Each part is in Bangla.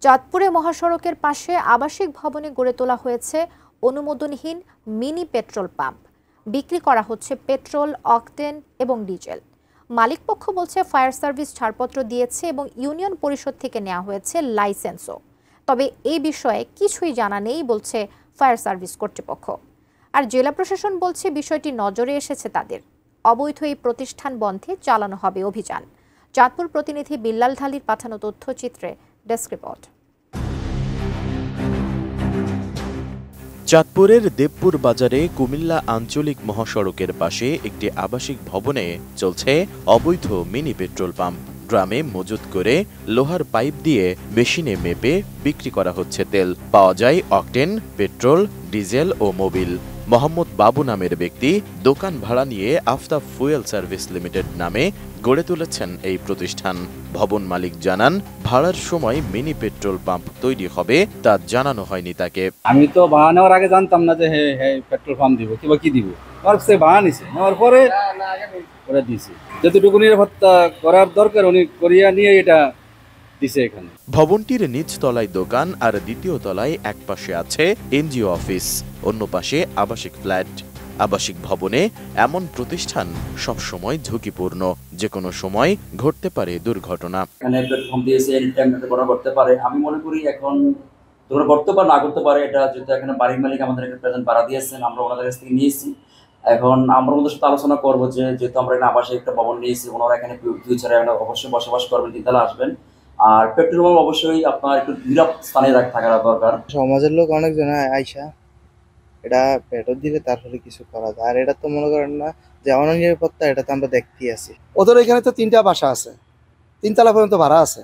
চাঁদপুরে মহাসড়কের পাশে আবাসিক ভবনে গড়ে তোলা হয়েছে অনুমোদনহীন মিনি পেট্রোল পাম্প। বিক্রি করা হচ্ছে পেট্রোল, অকটেন এবং ডিজেল। মালিকপক্ষ বলছে ফায়ার সার্ভিস ছাড়পত্র দিয়েছে এবং ইউনিয়ন পরিষদ থেকে নেওয়া হয়েছে লাইসেন্সও। তবে এই বিষয়ে কিছুই জানা নেই বলছে ফায়ার সার্ভিস কর্তৃপক্ষ। আর জেলা প্রশাসন বলছে বিষয়টি নজরে এসেছে তাদের। অবৈধ এই প্রতিষ্ঠান বন্ধে চালানো হবে অভিযান। চাঁদপুর প্রতিনিধি বিল্লাল ঢালির পাঠানো তথ্যচিত্রে ডেস্ক রিপোর্ট। চাঁদপুরের দেবপুর বাজারে কুমিল্লা আঞ্চলিক মহাসড়কের পাশে একটি আবাসিক ভবনে চলছে অবৈধ মিনি পেট্রোল পাম্প। গ্রামে মজুত করে লোহার পাইপ দিয়ে মেশিনে মেপে বিক্রি করা হচ্ছে তেল। পাওয়া যায় অকটেন, পেট্রোল, ডিজেল ও মোবিল। মোহাম্মদ বাবু নামের ব্যক্তি দোকান ভাড়া নিয়ে আফতাব ফুয়েল সার্ভিস লিমিটেড নামে গড়ে তুলেছেন এই প্রতিষ্ঠান। ভবন মালিক জানান, ভাড়ার সময় মিনি পেট্রোল পাম্প তৈরি হবে তা জানানো হয়নি তাকে। আমি তো ভাড়া নেওয়ার আগে জানতাম না যে হ্যাঁ পেট্রোল পাম্প দিব কিংবা কি দিব। আমার সে ভাড়া নিছে, নেওয়ার পরে ওরা দিছে। যতটুকু নিরাপত্তা করার দরকার উনি করিয়া নিয়ে এটা দিছে এখানে। ভবনটির নিচ তলায় দোকান আর দ্বিতীয় তলায় এক পাশে আছে এনজিও অফিস, অন্য পাশে আবাসিক ফ্ল্যাট। আবাসিক ভবনে এমন প্রতিষ্ঠান সবসময় ঝুঁকিপূর্ণ, যে কোনো সময় ঘটতে পারে দুর্ঘটনা। করতে পারে, আমি মনে করি এখন তোমরা করতে পারে না করতে পারে, এটা যেহেতু এখানে বাড়ির মালিক আমাদের প্রেজেন্ট ভাড়া দিয়েছেন, আমরা ওনাদের কাছ থেকে নিয়েছি। এখন আমরা ওদের সাথে আলোচনা করবো যে যেহেতু আমরা এখানে আবাসিক একটা ভবন নিয়েছি, ওনারা এখানে ফিউচারে অবশ্যই বসবাস করবেন, তিনতলা আসবেন। আর পেট্রোল পাম্প অবশ্যই আপনার একটু নিরাপদ স্থানে থাকা দরকার। সমাজের লোক অনেকজন আইসা এটা পেট্রোল দিলে তারপরে কিছু করা যায়। আর এটা তো মনে করেন না যে অনিরাপত্তা, এটা তো আমরা দেখতেই আছি। ওদের এখানে তো 3টা বাসা আছে, 3 তলা পর্যন্ত ভাড়া আছে,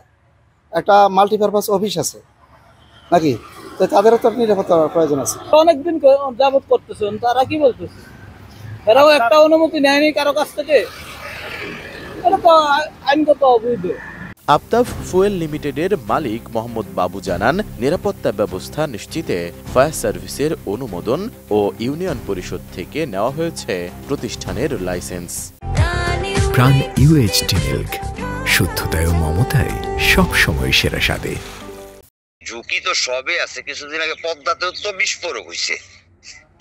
একটা মাল্টিপারপাস অফিস আছে নাকি, তো তাদেরও তো নিরাপত্তার প্রয়োজন আছে। অনেকদিন যাবত করতেছেন, তারা কি বলতেছে? এরাও একটা অনুমতি নেয়নি কারো কাছ থেকে, এটা তো আইনগত অবৈধ। আফতাব ফুয়েল লিমিটেডের মালিক মোহাম্মদ বাবু জানান, নিরাপত্তা ব্যবস্থা নিশ্চিতে ফায়ার সার্ভিসের অনুমোদন ও ইউনিয়ন পরিষদ থেকে নেওয়া হয়েছে প্রতিষ্ঠানের লাইসেন্স। প্রাণ UHT মিল্ক, শুদ্ধতায় ও মমতায় সবসময় সেরা স্বাদে। ঝুঁকি তো সবে আছে, কিছুদিন আগে পদ্মাতেও তো বিস্ফোরক হয়েছে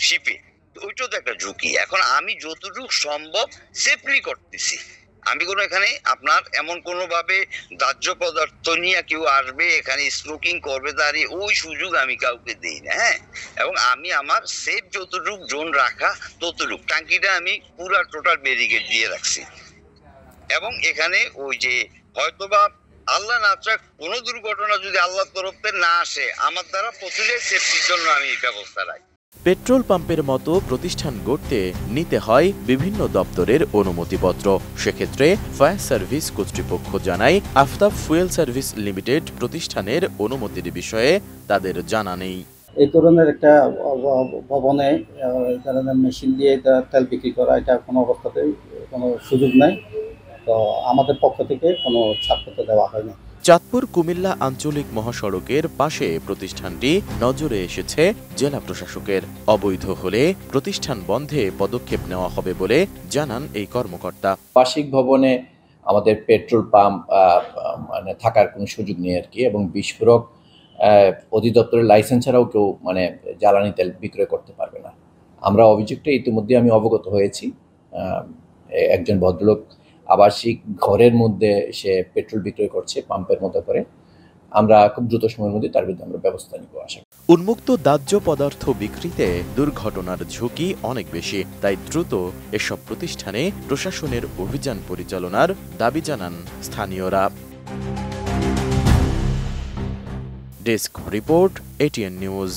শিপে, ওইটাও তো একটা ঝুঁকি। এখন আমি যতটুকু সম্ভব সেফলি করতেছি। আমি কোনো এখানে আপনার এমন কোনো ভাবে দাহ্য পদার্থ নিয়ে কেউ আসবে এখানে স্মোকিং করবে, তার ওই সুযোগ আমি কাউকে দিই না। হ্যাঁ, এবং আমি আমার সেফ যতটুকু জোন রাখা ততটুকু টাঙ্কিটা আমি পুরা টোটাল ব্যারিকেড দিয়ে রাখছি। এবং এখানে ওই যে হয়তোবা আল্লাহ না চাক কোনো দুর্ঘটনা যদি আল্লাহর তরফ থেকে না আসে, আমার দ্বারা প্রতিটাই সেফটির জন্য আমি ব্যবস্থা রাখি। পেট্রোল পাম্পের মতো প্রতিষ্ঠান গড়তে নিতে হয় বিভিন্ন দপ্তরের অনুমতিপত্র। সেক্ষেত্রে ফায়ার সার্ভিস কর্তৃপক্ষ জানায়, আফতাব ফুয়েল সার্ভিস লিমিটেড প্রতিষ্ঠানের অনুমতির বিষয়ে তাদের জানা নেই। এই ধরনের একটা ভবনে এই ধরনের মেশিন দিয়ে তেল বিক্রি করা, এটা কোনো অবস্থাতেই কোনো সুযোগ নাই। তো আমাদের পক্ষ থেকে কোনো ছাড়পত্র দেওয়া হয়নি। চাঁদপুর কুমিল্লা আঞ্চলিক মহাসড়কের পাশে প্রতিষ্ঠানটি নজরে এসেছে জেলা প্রশাসকের। অবৈধ হলে প্রতিষ্ঠান বন্ধে পদক্ষেপ নেওয়া হবে বলে জানান এই কর্মকর্তা। আবাসিক ভবনে আমাদের পেট্রোল পাম্প মানে থাকার কোনো সুযোগ নেই আর কি, এবং বিস্ফোরক অধিদপ্তরের লাইসেন্স ছাড়াও কেউ মানে জ্বালানি তেল বিক্রয় করতে পারবে না। আমরা অভিযোগটা ইতিমধ্যে আমি অবগত হয়েছি। একজন ভদ্রলোক আবাসিক ঘরের মধ্যে সে পেট্রোল বিক্রয় করছে পাম্পের মতো করে। আমরা খুব দ্রুত সময়ের মধ্যে তার বিরুদ্ধে আমরা ব্যবস্থা নিব আশা করি। উন্মুক্ত দাহ্য পদার্থ বিক্রিতে দুর্ঘটনার ঝুঁকি অনেক বেশি, তাই দ্রুত এসব প্রতিষ্ঠানে প্রশাসনের অভিযান পরিচালনার দাবি জানান স্থানীয়রা। Desk report, ATN news.